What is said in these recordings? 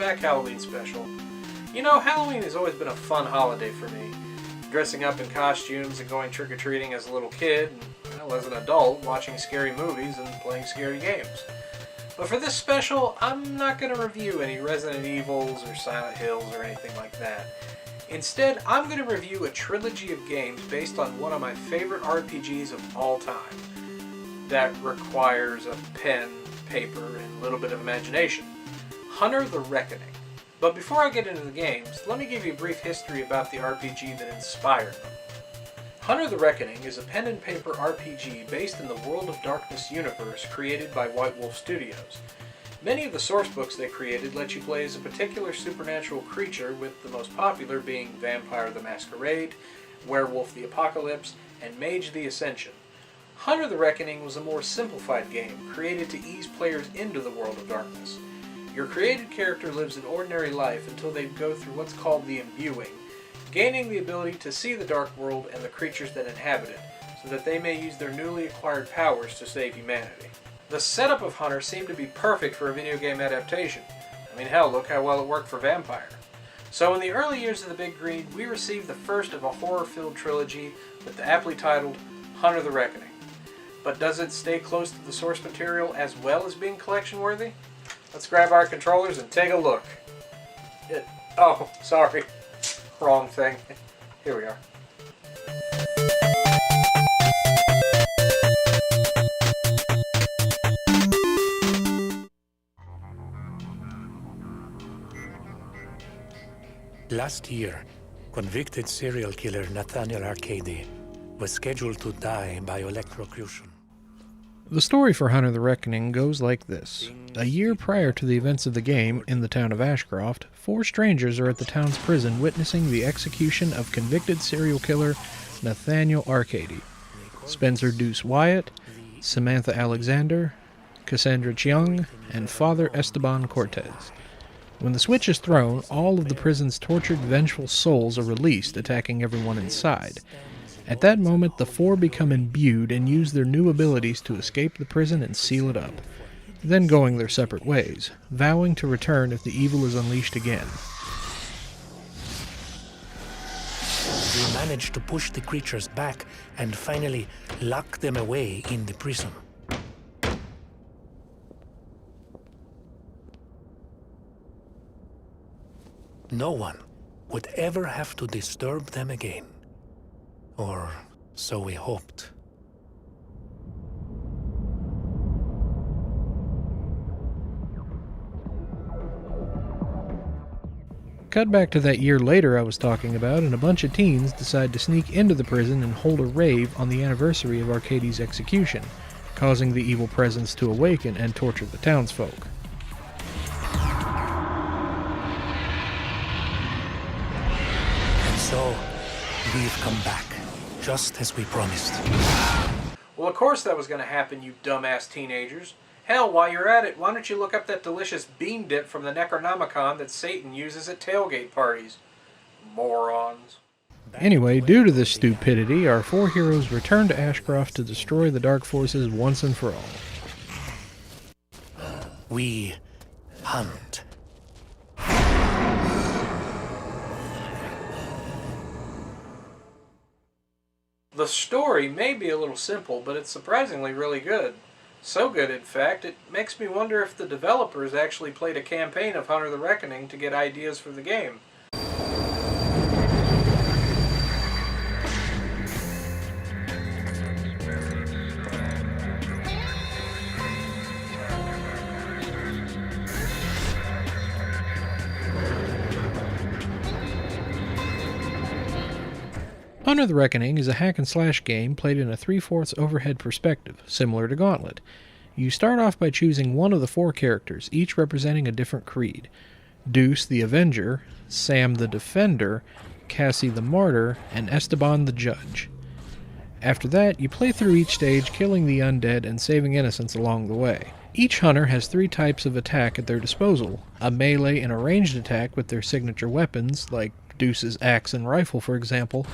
back, Halloween special. You know, Halloween has always been a fun holiday for me. Dressing up in costumes and going trick-or-treating as a little kid, and, well, as an adult, watching scary movies and playing scary games. But for this special, I'm not going to review any Resident Evils or Silent Hills or anything like that. Instead, I'm going to review a trilogy of games based on one of my favorite RPGs of all time. That requires a pen, paper, and a little bit of imagination. Hunter the Reckoning. But before I get into the games, let me give you a brief history about the RPG that inspired them. Hunter the Reckoning is a pen and paper RPG based in the World of Darkness universe created by White Wolf Studios. Many of the source books they created let you play as a particular supernatural creature, with the most popular being Vampire the Masquerade, Werewolf the Apocalypse, and Mage the Ascension. Hunter the Reckoning was a more simplified game, created to ease players into the World of Darkness. Your created character lives an ordinary life until they go through what's called the Imbuing, gaining the ability to see the dark world and the creatures that inhabit it, so that they may use their newly acquired powers to save humanity. The setup of Hunter seemed to be perfect for a video game adaptation. I mean, hell, look how well it worked for Vampire. So in the early years of the Big Green, we received the first of a horror-filled trilogy with the aptly titled Hunter the Reckoning. But does it stay close to the source material as well as being collection-worthy? Let's grab our controllers and take a look. Oh, sorry. Wrong thing. Here we are. Last year, convicted serial killer Nathaniel Arcady was scheduled to die by electrocution. The story for Hunter the Reckoning goes like this. A year prior to the events of the game, in the town of Ashcroft, 4 strangers are at the town's prison witnessing the execution of convicted serial killer Nathaniel Arcady, Spencer Deuce Wyatt, Samantha Alexander, Cassandra Chiang, and Father Esteban Cortez. When the switch is thrown, all of the prison's tortured, vengeful souls are released, attacking everyone inside. At that moment, the 4 become imbued and use their new abilities to escape the prison and seal it up, then going their separate ways, vowing to return if the evil is unleashed again. We managed to push the creatures back and finally lock them away in the prison. No one would ever have to disturb them again. Or so we hoped. Cut back to that year later I was talking about, and a bunch of teens decide to sneak into the prison and hold a rave on the anniversary of Arcady's execution, causing the evil presence to awaken and torture the townsfolk. And so, we've come back, just as we promised. Well, of course that was going to happen, you dumbass teenagers. Hell, while you're at it, why don't you look up that delicious bean dip from the Necronomicon that Satan uses at tailgate parties? Morons. Anyway, due to this stupidity, our 4 heroes return to Ashcroft to destroy the dark forces once and for all. We hunt. The story may be a little simple, but it's surprisingly really good. So good, in fact, it makes me wonder if the developers actually played a campaign of Hunter the Reckoning to get ideas for the game. Hunter the Reckoning is a hack-and-slash game played in a 3/4 overhead perspective, similar to Gauntlet. You start off by choosing one of the 4 characters, each representing a different creed. Deuce the Avenger, Sam the Defender, Cassie the Martyr, and Esteban the Judge. After that, you play through each stage, killing the undead and saving innocents along the way. Each hunter has 3 types of attack at their disposal: a melee and a ranged attack with their signature weapons, like Deuce's axe and rifle for example,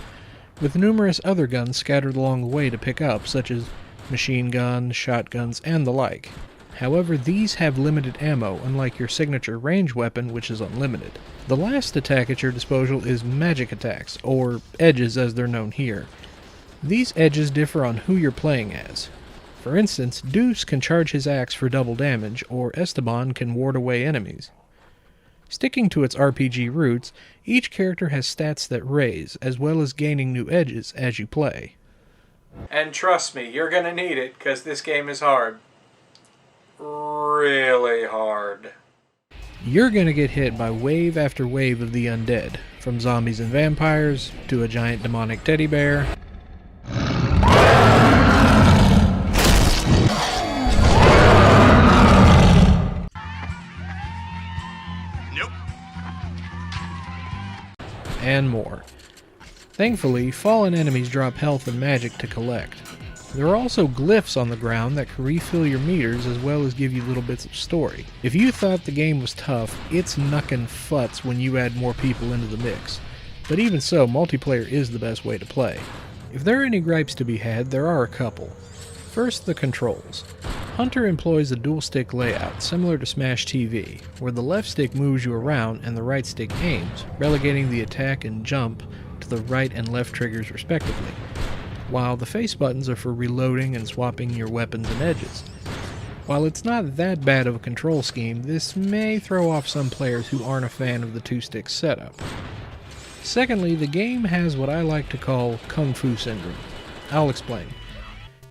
with numerous other guns scattered along the way to pick up, such as machine guns, shotguns, and the like. However, these have limited ammo, unlike your signature range weapon, which is unlimited. The last attack at your disposal is magic attacks, or edges as they're known here. These edges differ on who you're playing as. For instance, Deuce can charge his axe for double damage, or Esteban can ward away enemies. Sticking to its RPG roots, each character has stats that raise, as well as gaining new edges as you play. And trust me, you're gonna need it, because this game is hard. Really hard. You're gonna get hit by wave after wave of the undead, from zombies and vampires, to a giant demonic teddy bear, and more. Thankfully, fallen enemies drop health and magic to collect. There are also glyphs on the ground that can refill your meters as well as give you little bits of story. If you thought the game was tough, it's knuckin' futz when you add more people into the mix. But even so, multiplayer is the best way to play. If there are any gripes to be had, there are a couple. First, the controls. Hunter employs a dual-stick layout, similar to Smash TV, where the left stick moves you around and the right stick aims, relegating the attack and jump to the right and left triggers respectively, while the face buttons are for reloading and swapping your weapons and edges. While it's not that bad of a control scheme, this may throw off some players who aren't a fan of the two-stick setup. Secondly, the game has what I like to call Kung Fu syndrome. I'll explain.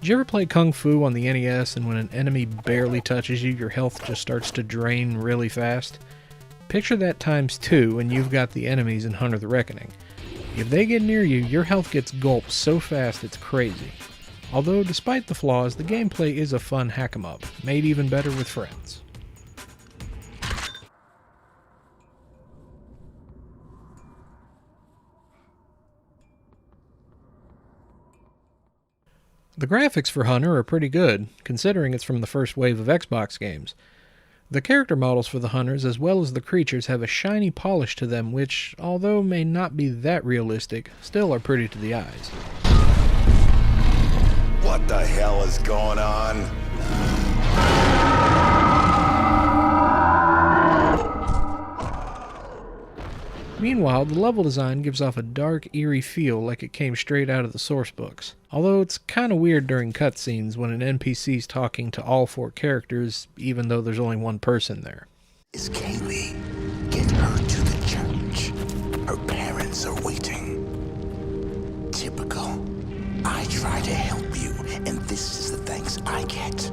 Did you ever play Kung Fu on the NES and when an enemy barely touches you, your health just starts to drain really fast? Picture that times 2 and you've got the enemies in Hunter the Reckoning. If they get near you, your health gets gulped so fast it's crazy. Although, despite the flaws, the gameplay is a fun hack-em-up, made even better with friends. The graphics for Hunter are pretty good, considering it's from the first wave of Xbox games. The character models for the hunters as well as the creatures have a shiny polish to them which, although may not be that realistic, still are pretty to the eyes. What the hell is going on? Meanwhile, the level design gives off a dark, eerie feel like it came straight out of the source books. Although it's kinda weird during cutscenes when an NPC's talking to all 4 characters, even though there's only one person there. Is Kaylee? Get her to the church. Her parents are waiting. Typical. I try to help you, and this is the thanks I get.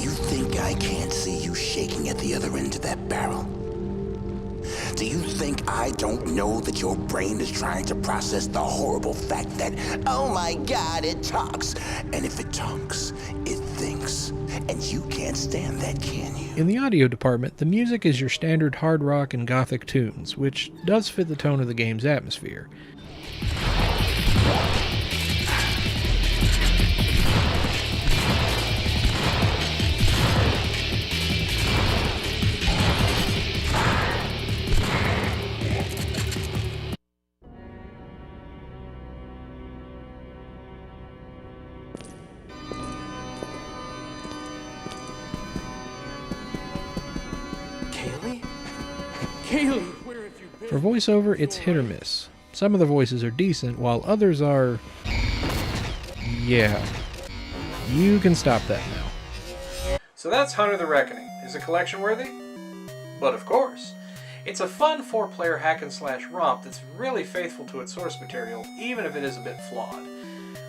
You think I can't see you shaking at the other end of that barrel? Do you think I don't know that your brain is trying to process the horrible fact that, oh my God, it talks? And if it talks, it thinks. And you can't stand that, can you? In the audio department, the music is your standard hard rock and gothic tunes, which does fit the tone of the game's atmosphere. Kaylee, where have you been? For voiceover, it's hit or miss. Some of the voices are decent, while others are... yeah. You can stop that now. So that's Hunter the Reckoning. Is it collection worthy? But of course. It's a fun 4-player hack-and-slash romp that's really faithful to its source material, even if it is a bit flawed.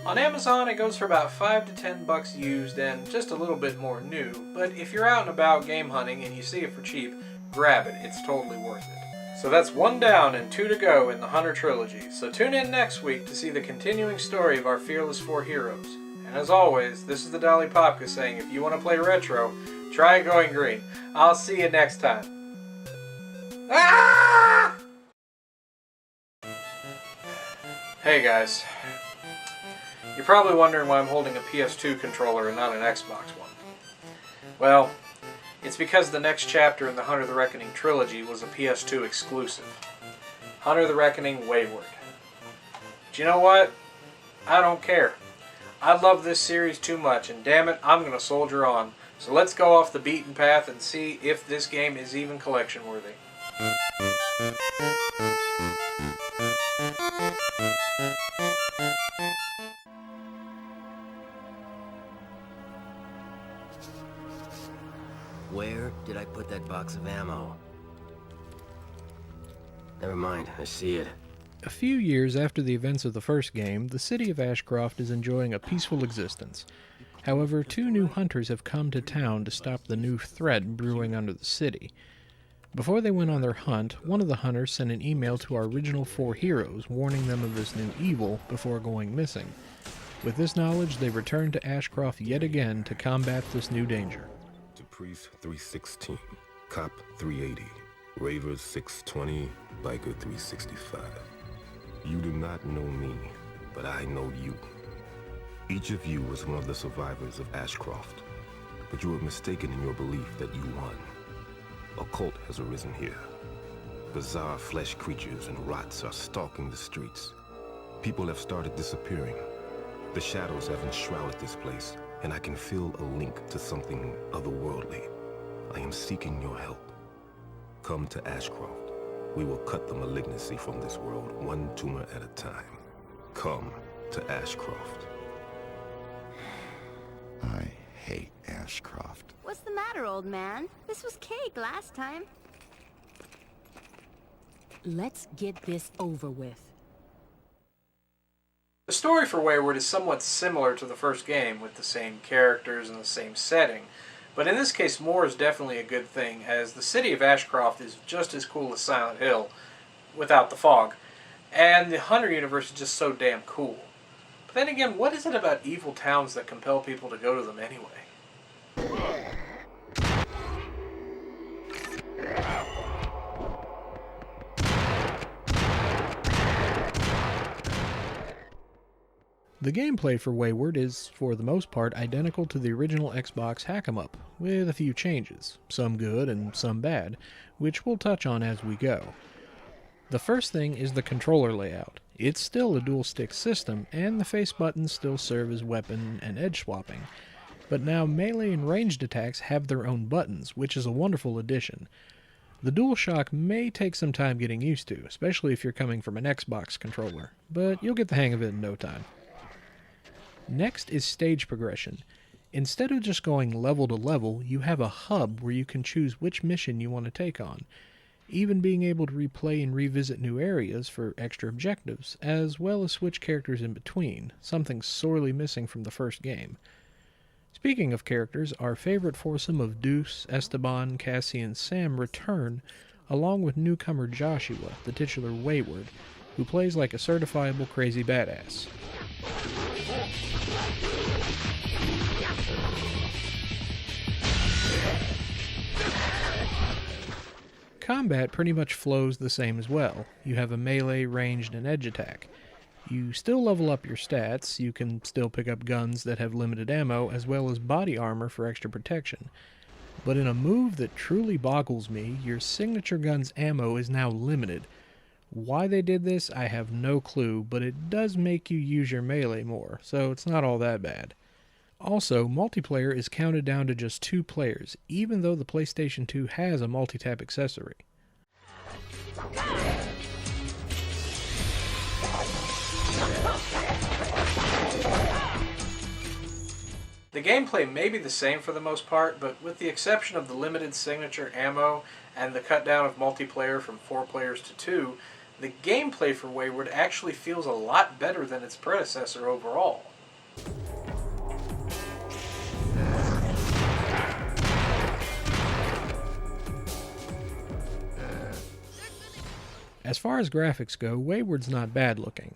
On Amazon, it goes for about $5 to $10 used and just a little bit more new, but if you're out and about game hunting and you see it for cheap, grab it. It's totally worth it. So that's 1 down and 2 to go in the Hunter Trilogy, so tune in next week to see the continuing story of our fearless 4 heroes. And as always, this is the Dolly Popka saying if you want to play retro, try going green. I'll see you next time. Ah! Hey guys. You're probably wondering why I'm holding a PS2 controller and not an Xbox one. Well, it's because the next chapter in the Hunter the Reckoning trilogy was a PS2 exclusive. Hunter the Reckoning Wayward. Do you know what? I don't care. I love this series too much, and damn it, I'm gonna soldier on. So let's go off the beaten path and see if this game is even collection worthy. Where did I put that box of ammo? Never mind, I see it. A few years after the events of the first game, the city of Ashcroft is enjoying a peaceful existence. However, 2 new hunters have come to town to stop the new threat brewing under the city. Before they went on their hunt, one of the hunters sent an email to our original 4 heroes warning them of this new evil before going missing. With this knowledge, they returned to Ashcroft yet again to combat this new danger. To Priest 316, Cop 380, Ravers 620, Biker 365. You do not know me, but I know you. Each of you was one of the survivors of Ashcroft, but you were mistaken in your belief that you won. A cult has arisen here. Bizarre flesh creatures and rots are stalking the streets. People have started disappearing. The shadows have enshrouded this place, and I can feel a link to something otherworldly. I am seeking your help. Come to Ashcroft. We will cut the malignancy from this world, one tumor at a time. Come to Ashcroft. I hate Ashcroft. What's the matter, old man? This was cake last time. Let's get this over with. The story for Wayward is somewhat similar to the first game, with the same characters and the same setting. But in this case, more is definitely a good thing, as the city of Ashcroft is just as cool as Silent Hill, without the fog. And the Hunter universe is just so damn cool. But then again, what is it about evil towns that compel people to go to them anyway? The gameplay for Wayward is, for the most part, identical to the original Xbox hack-em-up, with a few changes, some good and some bad, which we'll touch on as we go. The first thing is the controller layout. It's still a dual-stick system, and the face buttons still serve as weapon and edge swapping. But now melee and ranged attacks have their own buttons, which is a wonderful addition. The DualShock may take some time getting used to, especially if you're coming from an Xbox controller, but you'll get the hang of it in no time. Next is stage progression. Instead of just going level to level, you have a hub where you can choose which mission you want to take on, even being able to replay and revisit new areas for extra objectives, as well as switch characters in between, something sorely missing from the first game. Speaking of characters, our favorite foursome of Deuce, Esteban, Cassie, and Sam return, along with newcomer Joshua, the titular Wayward, who plays like a certifiable crazy badass. Combat pretty much flows the same as well. You have a melee, ranged, and edge attack. You still level up your stats, you can still pick up guns that have limited ammo, as well as body armor for extra protection. But in a move that truly boggles me, your signature gun's ammo is now limited. Why they did this, I have no clue, but it does make you use your melee more, so it's not all that bad. Also, multiplayer is counted down to just 2 players, even though the PlayStation 2 has a multi-tap accessory. The gameplay may be the same for the most part, but with the exception of the limited signature ammo and the cut down of multiplayer from 4 players to 2, the gameplay for Wayward actually feels a lot better than its predecessor overall. As far as graphics go, Wayward's not bad looking.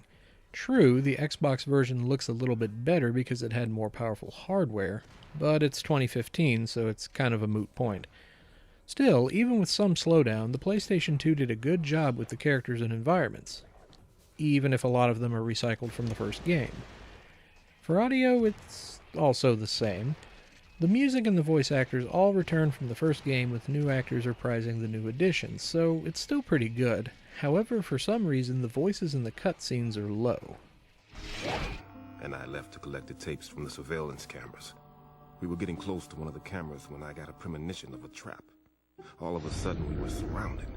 True, the Xbox version looks a little bit better because it had more powerful hardware, but it's 2015, so it's kind of a moot point. Still, even with some slowdown, the PlayStation 2 did a good job with the characters and environments, even if a lot of them are recycled from the first game. For audio, it's also the same. The music and the voice actors all return from the first game, with new actors reprising the new additions, so it's still pretty good. However, for some reason, the voices in the cutscenes are low. And I left to collect the tapes from the surveillance cameras. We were getting close to one of the cameras when I got a premonition of a trap. All of a sudden, we were surrounded.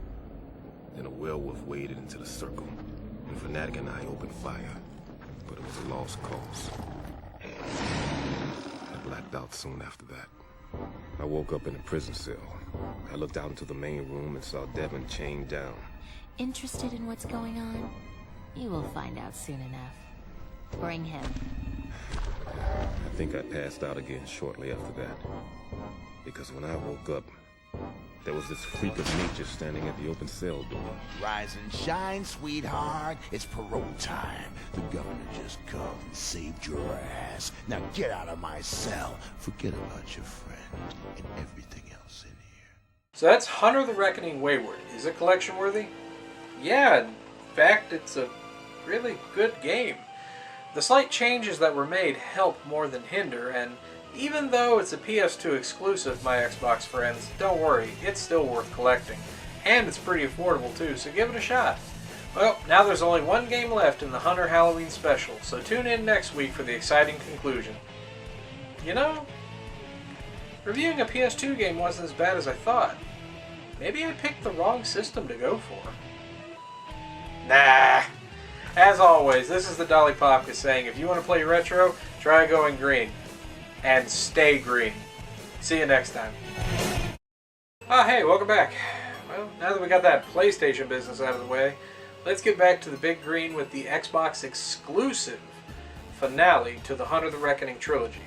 Then a werewolf waded into the circle, and Fanatic and I opened fire. But it was a lost cause. I blacked out soon after that. I woke up in a prison cell. I looked out into the main room and saw Devin chained down. Interested in what's going on? You will find out soon enough. Bring him. I think I passed out again shortly after that. Because when I woke up, there was this freak of nature standing at the open cell door. Rise and shine, sweetheart. It's parole time. The governor just come and saved your ass. Now get out of my cell. Forget about your friend and everything else in here. So that's Hunter the Reckoning Wayward. Is it collection worthy? Yeah, in fact, it's a really good game. The slight changes that were made help more than hinder, and even though it's a PS2 exclusive, my Xbox friends, don't worry, it's still worth collecting. And it's pretty affordable too, so give it a shot. Well, now there's only one game left in the Hunter Halloween special, so tune in next week for the exciting conclusion. You know, reviewing a PS2 game wasn't as bad as I thought. Maybe I picked the wrong system to go for. Nah. As always, this is the Dolly Popka saying, if you want to play retro, try going green. And stay green. See you next time. Hey, welcome back. Well, now that we got that PlayStation business out of the way, let's get back to the big green with the Xbox exclusive finale to the Hunter the Reckoning trilogy.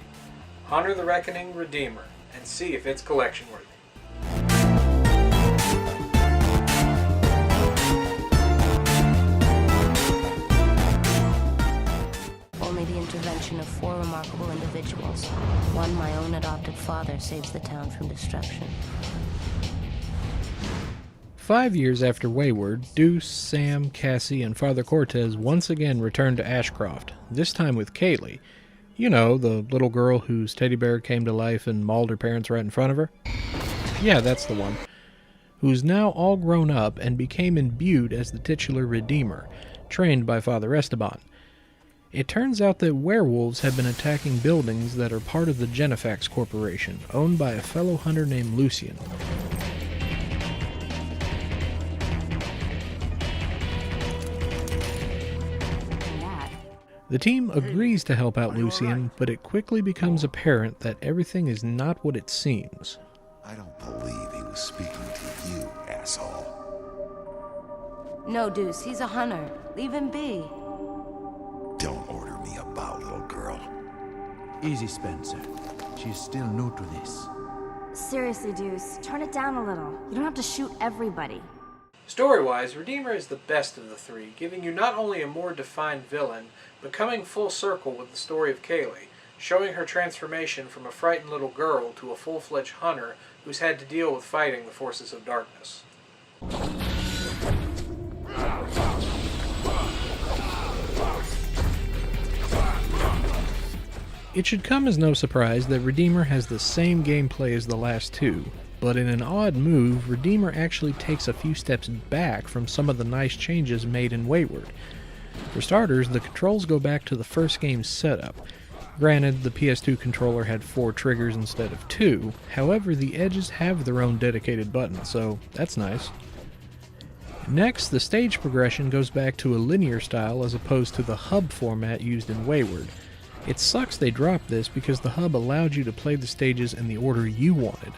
Hunter the Reckoning Redeemer, and see if it's collection worthy. Only the intervention of 4 remarkable individuals. One, my own adopted father, saves the town from destruction. 5 years after Wayward, Deuce, Sam, Cassie, and Father Cortez once again return to Ashcroft, this time with Kaylee. You know, the little girl whose teddy bear came to life and mauled her parents right in front of her? Yeah, that's the one. Who's now all grown up and became imbued as the titular Redeemer, trained by Father Esteban. It turns out that werewolves have been attacking buildings that are part of the Genefax Corporation, owned by a fellow hunter named Lucien. The team agrees to help out Lucien, but it quickly becomes apparent that everything is not what it seems. I don't believe he was speaking to you, asshole. No, Deuce, he's a hunter. Leave him be. Don't order me about, little girl. Easy, Spencer. She's still new to this. Seriously, Deuce, turn it down a little. You don't have to shoot everybody. Story-wise, Redeemer is the best of the three, giving you not only a more defined villain, but coming full circle with the story of Kaylee, showing her transformation from a frightened little girl to a full-fledged hunter who's had to deal with fighting the forces of darkness. It should come as no surprise that Redeemer has the same gameplay as the last two, but in an odd move, Redeemer actually takes a few steps back from some of the nice changes made in Wayward. For starters, the controls go back to the first game's setup. Granted, the PS2 controller had 4 triggers instead of 2, however the edges have their own dedicated buttons, so that's nice. Next, the stage progression goes back to a linear style as opposed to the hub format used in Wayward. It sucks they dropped this because the hub allowed you to play the stages in the order you wanted.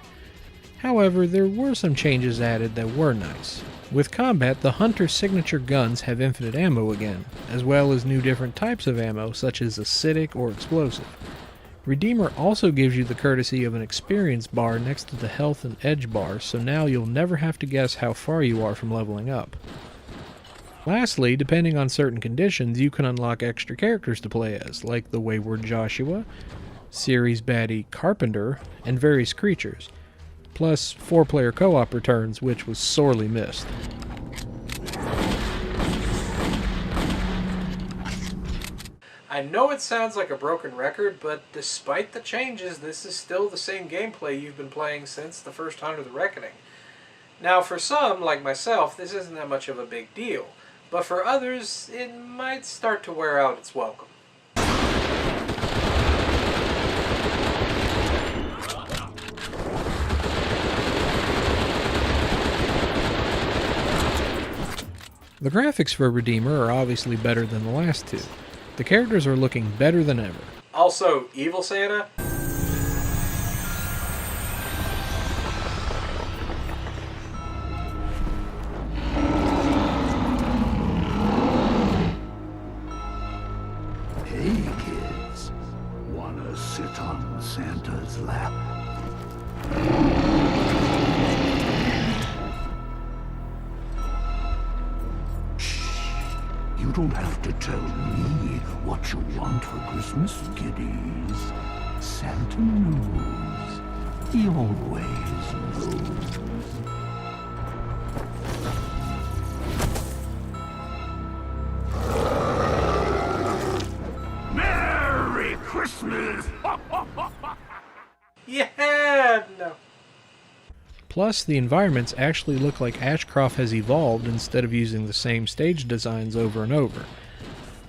However, there were some changes added that were nice. With combat, the Hunter's signature guns have infinite ammo again, as well as new different types of ammo such as acidic or explosive. Redeemer also gives you the courtesy of an experience bar next to the health and edge bar, so now you'll never have to guess how far you are from leveling up. Lastly, depending on certain conditions, you can unlock extra characters to play as, like the Wayward Joshua, series baddie Carpenter, and various creatures. Plus, 4-player co-op returns, which was sorely missed. I know it sounds like a broken record, but despite the changes, this is still the same gameplay you've been playing since the first Hunter the Reckoning. Now, for some, like myself, this isn't that much of a big deal, but for others, it might start to wear out its welcome. The graphics for Redeemer are obviously better than the last two. The characters are looking better than ever. Also, Evil Santa? Hey, kids. Wanna sit on Santa's lap? You don't have to tell me what you want for Christmas, kiddies. Santa knows. He always knows. Merry Christmas! Yeah, no. Plus, the environments actually look like Ashcroft has evolved instead of using the same stage designs over and over.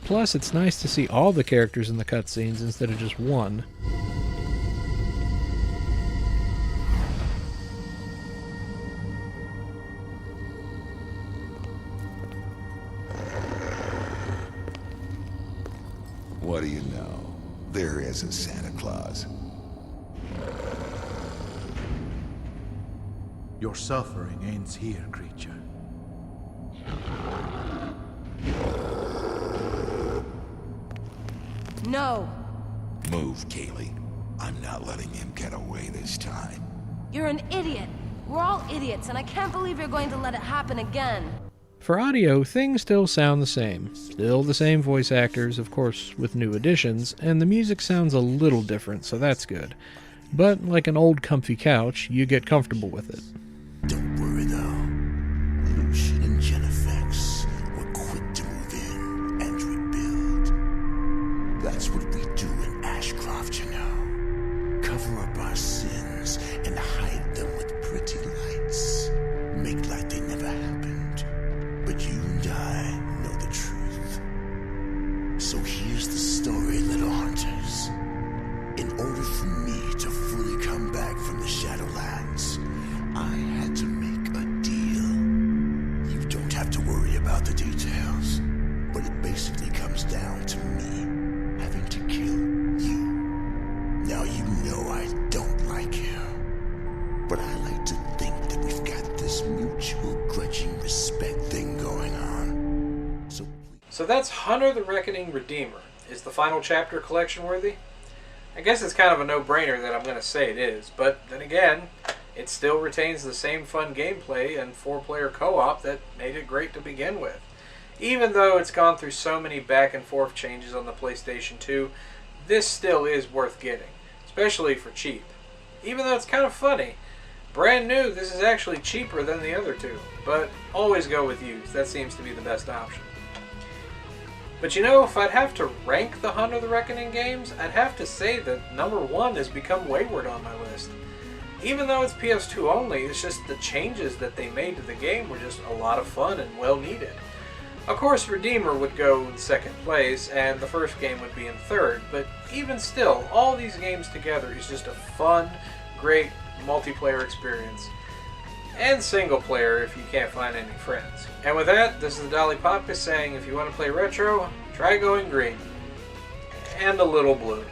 Plus, it's nice to see all the characters in the cutscenes instead of just one. What do you know? There is a Santa Claus. Your suffering ends here, creature. No! Move, Kaylee. I'm not letting him get away this time. You're an idiot. We're all idiots, and I can't believe you're going to let it happen again. For audio, things still sound the same. Still the same voice actors, of course, with new additions, and the music sounds a little different, so that's good. But like an old comfy couch, you get comfortable with it. Don't worry, though. Lucian and Genefex were quick to move in and rebuild. That's what we do in Ashcroft, you know. Cover up our sins and hide them with pretty lights. Make like they never happened. But you and I know the truth. So here's the story, little hunters. In order for me to fully come back from the Shadowlands, I had to make a deal. You don't have to worry about the details, but it basically comes down to me having to kill you. Now you know I don't like you, but I like to think that we've got this mutual grudging respect thing going on. So that's Hunter the Reckoning Redeemer. Is the final chapter collection worthy? I guess it's kind of a no-brainer that I'm going to say it is, but then again, it still retains the same fun gameplay and 4-player co-op that made it great to begin with. Even though it's gone through so many back and forth changes on the PlayStation 2, this still is worth getting, especially for cheap. Even though it's kind of funny, brand new, this is actually cheaper than the other two, but always go with used. That seems to be the best option. But you know, if I'd have to rank the Hunter the Reckoning games, I'd have to say that number 1 has become Wayward on my list. Even though it's PS2 only, it's just the changes that they made to the game were just a lot of fun and well needed. Of course, Redeemer would go in second place, and the first game would be in third, but even still, all these games together is just a fun, great multiplayer experience. And single player if you can't find any friends. And with that, this is the Dolly Popka saying if you want to play retro, try going green. And a little blue.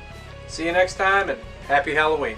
See you next time, and happy Halloween.